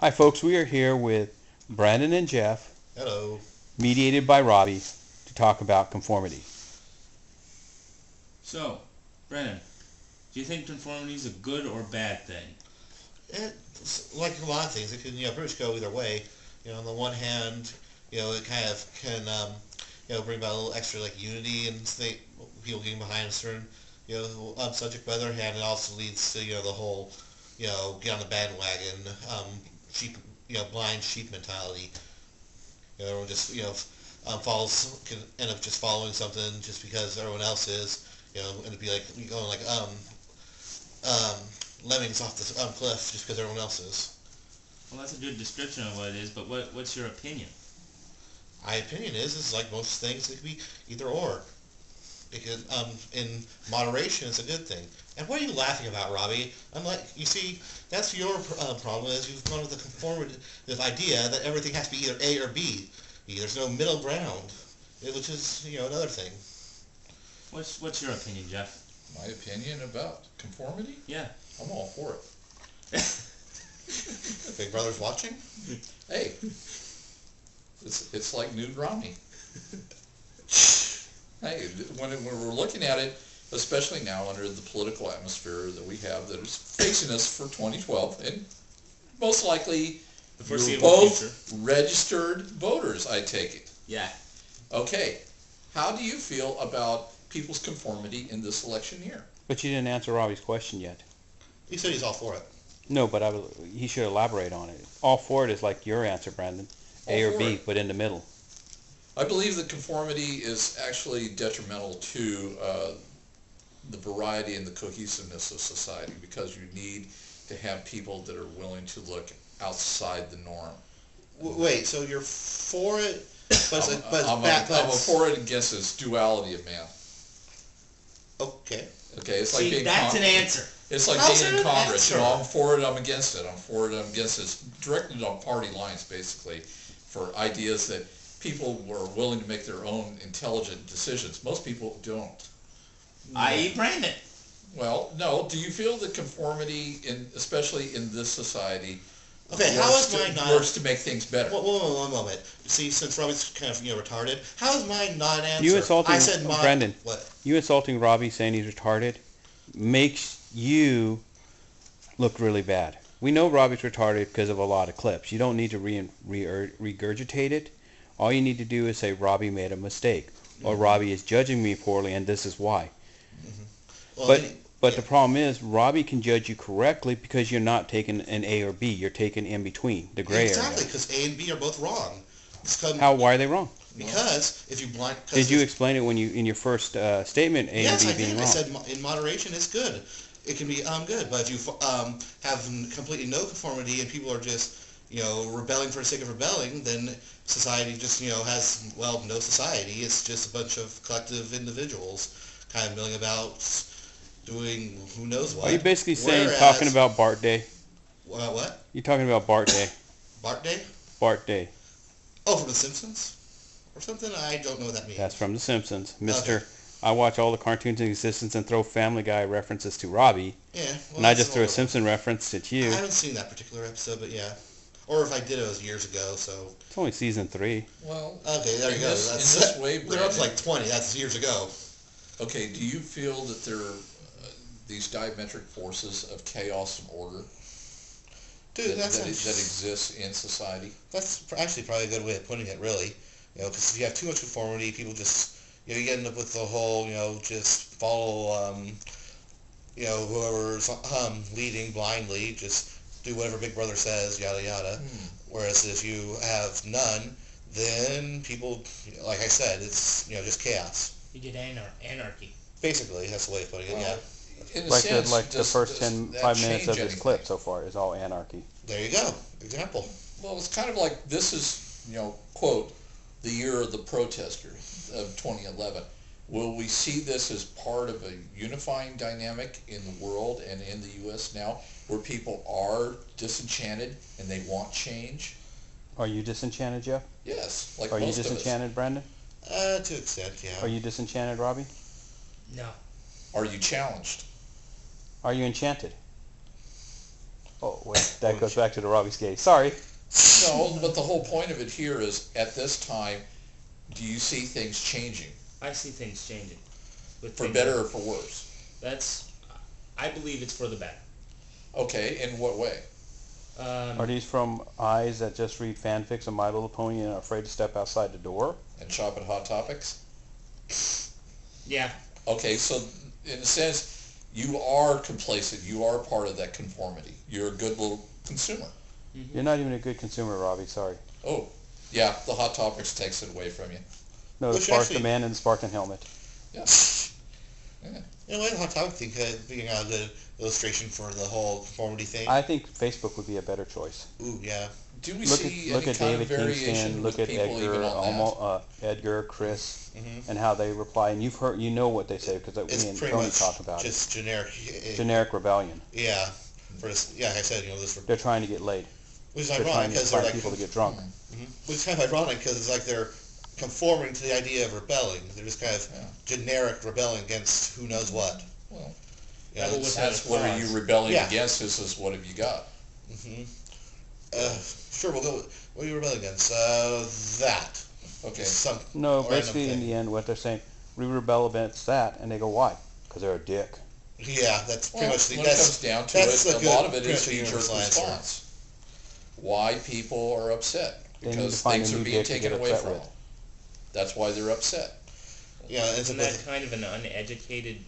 Hi folks, we are here with Brandon and Jeff, Hello. mediated by Robbie, to talk about conformity. So, Brandon, do you think conformity is a good or bad thing? It's like a lot of things. It can, pretty much go either way. On the one hand, it kind of can, bring about a little extra like unity and people getting behind a certain, subject. But on the other hand, it also leads to, the whole, get on the bandwagon, sheep, blind sheep mentality. Everyone just, can end up just following something just because everyone else is, and it'd be like going like, lemmings off the cliff just because everyone else is. Well, that's a good description of what it is, but what's your opinion? My opinion is like most things, it could be either or. Because in moderation, it's a good thing. And what are you laughing about, Robbie? You see, that's your problem, is you've gone with the conformative idea that everything has to be either A or B. There's no middle ground, which is, another thing. What's your opinion, Jeff? My opinion about conformity? Yeah. I'm all for it. Big Brother's watching? Hey, it's like Nude Romney. Hey, when we're looking at it, especially now under the political atmosphere that we have that is facing us for 2012, and most likely you're both registered voters, I take it. Yeah. Okay, how do you feel about people's conformity in this election year? But you didn't answer Robbie's question yet. He said he's all for it. No, but he should elaborate on it. All for it is like your answer, Brandon. A or B, but in the middle. I believe that conformity is actually detrimental to the variety and the cohesiveness of society, because you need to have people that are willing to look outside the norm. Wait, so you're for it, I'm for it against this duality of man. Okay. Okay, it's like being that's an answer. It's like being in Congress. I'm for it, I'm against it. I'm for it, I'm against it. It's directed on party lines, basically, for ideas that people were willing to make their own intelligent decisions. Most people don't. I.e. Brandon. Well, no. Do you feel that conformity, especially in this society, works to make things better? One moment. See, since Robbie's kind of retarded, how is mine not an answer? You insulting I said Brandon. What? You insulting Robbie, saying he's retarded, makes you look really bad. We know Robbie's retarded because of a lot of clips. You don't need to regurgitate it. All you need to do is say Robbie made a mistake, or Robbie is judging me poorly, and this is why. Well, but the problem is, Robbie can judge you correctly because you're not taking an A or B. You're taking in between, the gray area. Exactly, because A and B are both wrong. Why are they wrong? Because if you Did you explain it when in your first statement, A and B being wrong? Yes, I did. I said in moderation it's good. It can be good, but if you have completely no conformity and people are just rebelling for the sake of rebelling, then society just has no society. It's just a bunch of collective individuals kind of milling about doing who knows what. Are you basically talking about Bart Day? What? You're talking about Bart Day. Bart Day? Bart Day. Oh, from The Simpsons? Or something? I don't know what that means. That's from The Simpsons. Mr. Okay. I watch all the cartoons in existence and throw Family Guy references to Robbie. Yeah. Well, and I just threw a Simpson reference at you. I haven't seen that particular episode, but yeah. Or if I did, it was years ago, so... It's only season 3. Well... Okay, there you go. In this way, they're up to like 20. That's years ago. Okay, do you feel that there are these diametric forces of chaos and order that exists in society? That's actually probably a good way of putting it, really. Because if you have too much conformity, people just... you end up with the whole, just follow, whoever's leading blindly, just do whatever Big Brother says, yada yada. Whereas if you have none, then people, like I said, it's just chaos. You get anarchy. Basically, that's the way of putting it. Yeah. In a Like sense, the first 5 minutes of this anything? clip so far is all anarchy. There you go. Example. Well, it's kind of like this is, quote, the year of the protester of 2011. Will we see this as part of a unifying dynamic in the world and in the U.S. now, where people are disenchanted and they want change? Are you disenchanted, Jeff? Yes, like Are you most of us. disenchanted, Brandon? To an extent, yeah. Are you disenchanted, Robbie? No. Are you challenged? Are you enchanted? Oh, wait, that goes back to the Robbie skate. Sorry. No, but the whole point of it here is, at this time, do you see things changing? I see things changing. For better or for worse? I believe it's for the better. Okay, in what way? Are these from eyes that just read fanfics of My Little Pony and are afraid to step outside the door? And shop at Hot Topics? Yeah. Okay, so in a sense, you are complacent. You are part of that conformity. You're a good little consumer. Mm-hmm. You're not even a good consumer, Robbie. Sorry. Oh, yeah, the Hot Topics takes it away from you. No, the Spartan man in the Spartan helmet. Yeah. Yeah. You know what, the Hot Topic thing being a good illustration for the whole conformity thing. I think Facebook would be a better choice. Ooh, yeah. Do we Look see at any kind David of variation Kingston, look with at people even on that? Edgar, Chris, Mm-hmm. and how they reply. And you've heard, you know what they say because It's me and pretty Tony much talk about just generic. Generic rebellion. Yeah. For this, yeah, like I said, you know, this. They're trying to get laid. Which is They're ironic trying to because they're find like people to get drunk. Mm-hmm. Which is kind of ironic because it's like they're conforming to the idea of rebelling. They're just kind of generic rebelling against who knows what. Well, You know, that's what are you rebelling Yeah. against? This is what have you got? Mm-hmm. Sure, we'll go. What are you rebelling against? That. Okay. Some No, random basically in thing. the end, what they're saying, we rebel against that, and they go, why? Because they're a dick. Yeah, that's pretty much the. When it comes down to that's it, the a lot of good- it is pretty much a knee-jerk universal answer. response. Why people are upset. They need to Because find things a are new being dick to taken get away upset from with. them. That's why they're upset. Yeah, it's Isn't that kind of an uneducated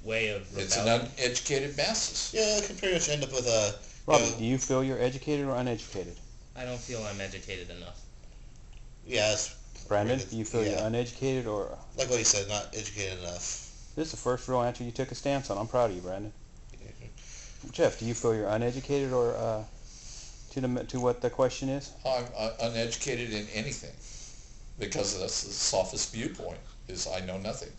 way of rebelling? It's an uneducated masses. yeah, it can pretty much end up with a. Robbie, You know, do you feel you're educated or uneducated? I don't feel I'm educated enough. yeah, it's Brandon, do you feel you're yeah. uneducated or... like what you said, not educated enough. This is the first real answer you took a stance on. I'm proud of you, Brandon. Jeff, do you feel you're uneducated or to what the question is? I'm uneducated in anything because that's the softest viewpoint, is I know nothing.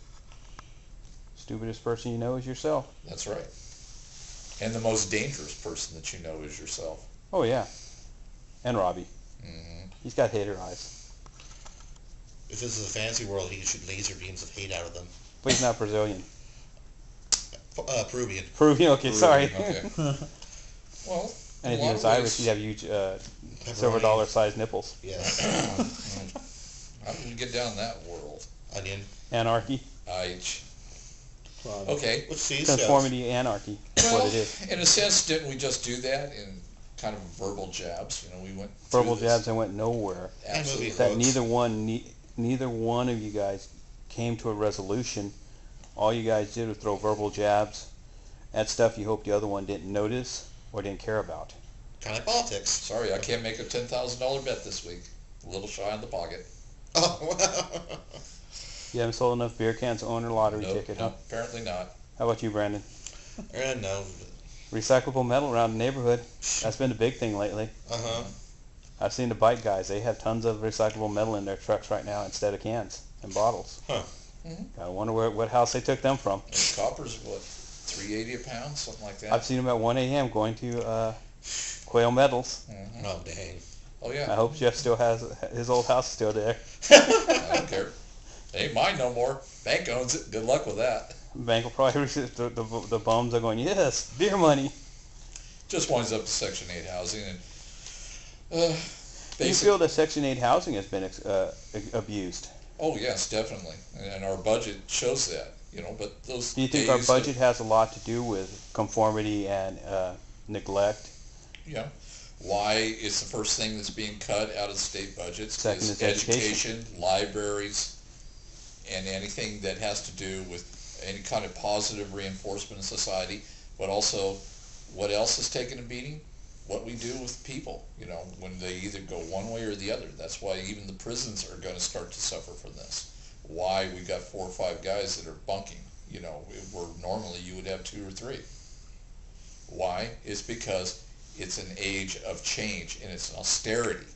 Stupidest person you know is yourself. That's right. And the most dangerous person that you know is yourself. Oh, yeah. And Robbie. Mm-hmm. He's got hater eyes. If this is a fantasy world, he should laser beams of hate out of them. But he's not Brazilian. Peruvian. Peruvian, okay, sorry. Okay. Well, And if a he lot was of Irish, ways- he'd have huge silver Pepperoni. dollar sized nipples. Yes. How did we get down that world? Onion. Anarchy. Okay. Which sees Conformity anarchy. That's Well, what it is. in a sense, didn't we just do that in kind of verbal jabs? You know, we went through Verbal this. jabs and went nowhere. Absolutely. That Quotes. neither one of you guys came to a resolution. All you guys did was throw verbal jabs at stuff you hoped the other one didn't notice or didn't care about. Kind of like politics. Sorry, I can't make a $10,000 bet this week. A little shy in the pocket. Oh, wow. You haven't sold enough beer cans to own a lottery ticket, huh? Apparently not. How about you, Brandon? No. Recyclable metal around the neighborhood. That's been the big thing lately. Uh-huh. I've seen the bike guys. They have tons of recyclable metal in their trucks right now instead of cans and bottles. Huh. I wonder what house they took them from. And copper's what, $3.80 a pound, something like that. I've seen them at 1 a.m. going to Quail Metals. Mhm. Oh, dang. Oh I yeah. hope Jeff still has his old house is still there. I don't care. Ain't mine no more. Bank owns it. Good luck with that. Bank will probably receive the bums are going, yes, beer money. Just winds up Section 8 housing and Do you feel that Section 8 housing has been abused? Oh yes, definitely, and our budget shows that. You know, but those. Do you think our budget has a lot to do with conformity and neglect? Yeah. Why is the first thing that's being cut out of the state budgets Second is is education. libraries, and anything that has to do with any kind of positive reinforcement in society, but also what else is taking a beating? What we do with people, you know, when they either go one way or the other. That's why even the prisons are going to start to suffer from this. Why we got 4 or 5 guys that are bunking, you know, where normally you would have 2 or 3. Why? It's because it's an age of change and it's an austerity.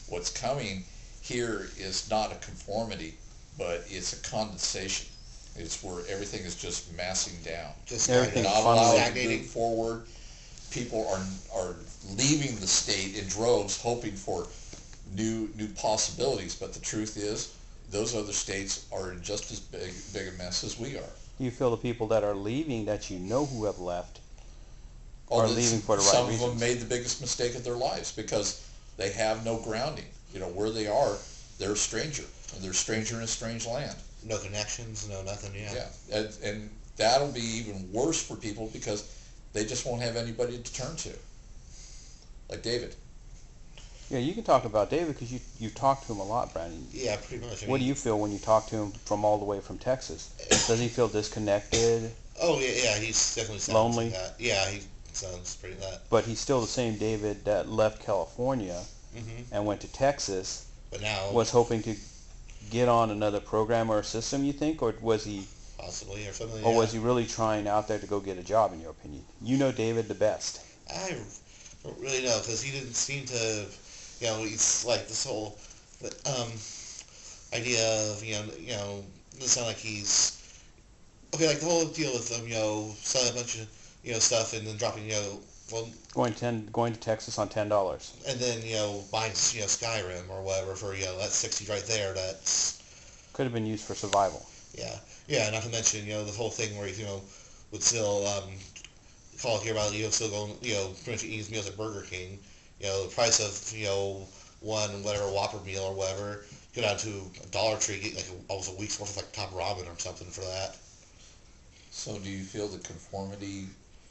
What's coming here is not a conformity, but it's a condensation. It's where everything is just massing down. Just Everything's Not funneling. allowed to stagnating. move forward. People are leaving the state in droves, hoping for new possibilities. But the truth is, those other states are in just as big a mess as we are. Do you feel the people that are leaving that you know who have left are leaving for the right some reasons. of them made the biggest mistake of their lives because they have no grounding. Where they are, they're a stranger, and they're a stranger in a strange land. No connections, no nothing. Yeah. Yeah, and that'll be even worse for people because they just won't have anybody to turn to, like David. Yeah, you can talk about David because you've talked to him a lot, Brandon. Yeah, pretty much. What do you feel when you talk to him from all the way from Texas? Does he feel disconnected? Oh yeah, he's definitely sounds lonely. like that. Yeah, he sounds pretty that. But he's still the same David that left California Mm-hmm. and went to Texas. But now Was hoping to get on another program or a system, you think, or was he? possibly or something. Or yeah. was he really trying out there to go get a job, in your opinion? You know David the best. I don't really know because he didn't seem to. He's like this whole idea of doesn't sound like he's okay. Like the whole deal with selling a bunch of stuff and then dropping Going to Texas on $10. and then buying Skyrim or whatever for that's 60 right there. That's Could have been used for survival. yeah. Not to mention the whole thing where he would still call here about still going pretty much eating his meals at Burger King. The price of one whatever Whopper meal or whatever go down to a Dollar Tree, get like almost a week's worth of like top ramen or something for that. So do you feel that conformity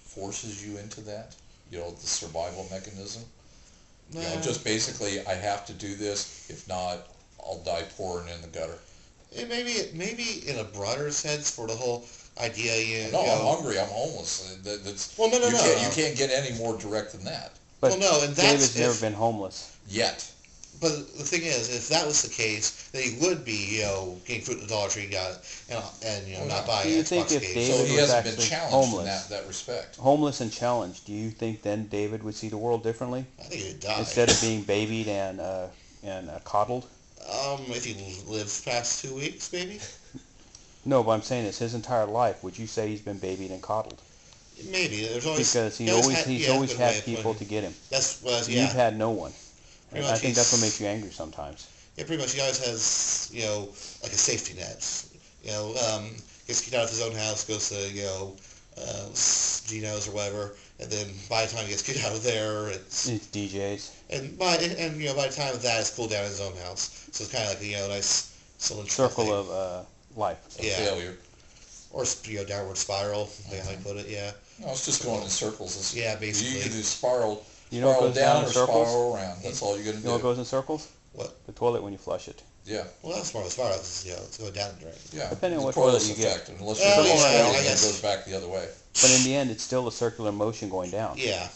forces you into that? The survival mechanism? Just basically, I have to do this. If not, I'll die poor and in the gutter. Maybe in a broader sense for the whole idea. No, I'm hungry. I'm homeless. That's Well, no. You can't get any more direct than that. But Well, no, and that's David's never been homeless. Yet. But the thing is, if that was the case, then he would be, getting fruit at the Dollar Tree, got it, and not buying Do you Xbox think if games. David So he was hasn't been actually challenged homeless. in that respect. Homeless and challenged, do you think then David would see the world differently? I think he'd die. Instead of being babied and coddled? If he lives past 2 weeks, maybe. No, but I'm saying it's his entire life. Would you say he's been babied and coddled? Maybe there's always Because he's always had people to get him. That's what You've had no one. Pretty And I much think that's what he's- makes you angry sometimes. Yeah, pretty much. He always has, like a safety net. Gets kicked out of his own house, goes to, Gino's or whatever, and then by the time he gets kicked out of there, it's DJs. by the time that it's cooled down in his own house. So it's kind of like a nice cylinder Circle thing. of life. Yeah. Failure. Or downward spiral, how you put it. Yeah. No, it's just going in circles. Yeah, basically. You can do spiral You know what goes down down in or circles? spiral around. That's all you're going to You know what do. goes in circles? What? The toilet when you flush it. Yeah. Well, that's more of a spiral because it's going down the drain. Yeah. Depending on the what Corliss toilet you get. effect. Unless Well, you're yeah, really I strong, it guess. goes back the other way. But in the end, it's still a circular motion going down. Yeah.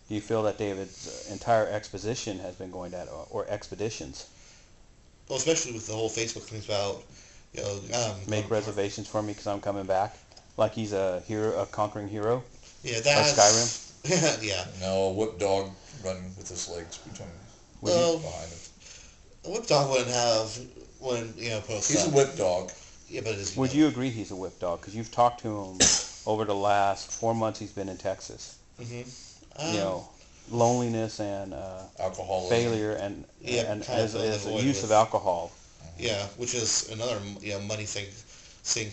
Do you feel that David's entire exposition has been going down, or expeditions? Well, especially with the whole Facebook things about, Make reservations for me because I'm coming back. Like he's a hero, a conquering hero. Yeah, Like that's Skyrim. yeah. No, a whip dog running with his legs between Well, behind him. a whip dog wouldn't post He's a up. whip dog. Yeah, but is Would you agree he's a whip dog? Because you've talked to him over the last 4 months he's been in Texas. Loneliness and Alcoholism. failure and Yeah, kind as of a avoid use with- of alcohol. Yeah, which is another money thing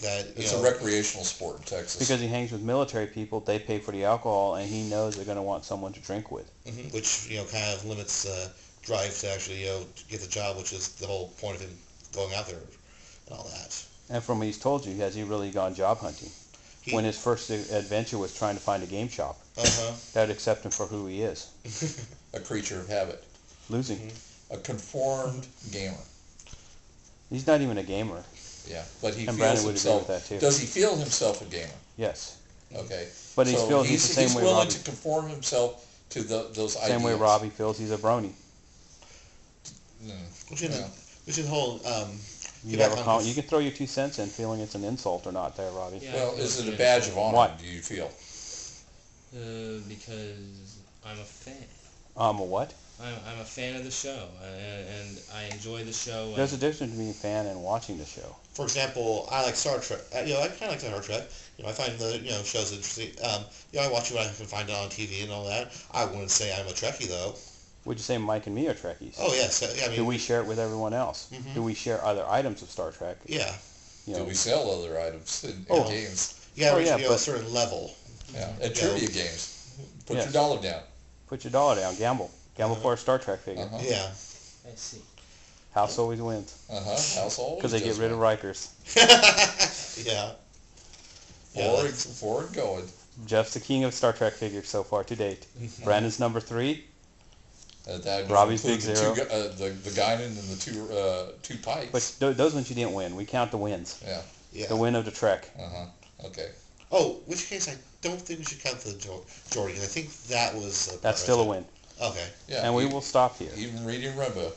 that It's a recreational sport in Texas. Because he hangs with military people, they pay for the alcohol, and he knows they're going to want someone to drink with. which kind of limits the drive to actually get the job, which is the whole point of him going out there and all that. And from what he's told you, has he really gone job hunting? He- When his first adventure was trying to find a game shop Uh-huh. that would accept him for who he is, A creature of habit. losing. A conformed gamer. He's not even a gamer. Yeah, but he And feels Brandon would agree himself. with that too. Does he feel himself a gamer? Yes, Okay. but he so feels he's the same way willing Robbie. to conform himself to those ideas. Same way Robbie feels he's a brony. Which is the whole You Get have back a on you can throw your 2 cents in, feeling it's an insult or not, there, Robbie. Yeah. Well, is it a badge of honor? What? Do you feel? Because I'm a fan. A what? I'm a fan of the show, and I enjoy the show. There's a difference between being a fan and watching the show. For example, I like Star Trek. I kind of like Star Trek. I find the shows interesting. I watch what I can find on TV and all that. I wouldn't say I'm a Trekkie though. Would you say Mike and me are Trekkies? Oh yes, I mean. Do we share it with everyone else? Mhm. Do we share other items of Star Trek? Yeah. Do we sell other items in Oh. games? You gotta Oh, reach yeah, a but- certain level. Yeah, at trivia games. Put Yes. your dollar down. Put your dollar down. Gamble. Gamble for a Star Trek figure. Uh-huh. Yeah. I see. House always wins. House always Because they get rid of Rikers. Yeah. Forward going. Jeff's the king of Star Trek figures so far to date. Brandon's number 3. That Robbie's include Big the Zero. the Guinan and the two Pikes. But those ones you didn't win. We count the wins. Yeah. Yeah. The win of the Trek. Okay. Oh, which case I don't think we should count the Jordan. I think that was. That's still a win. Okay. Yeah. And we will stop here. Even reading Rumba.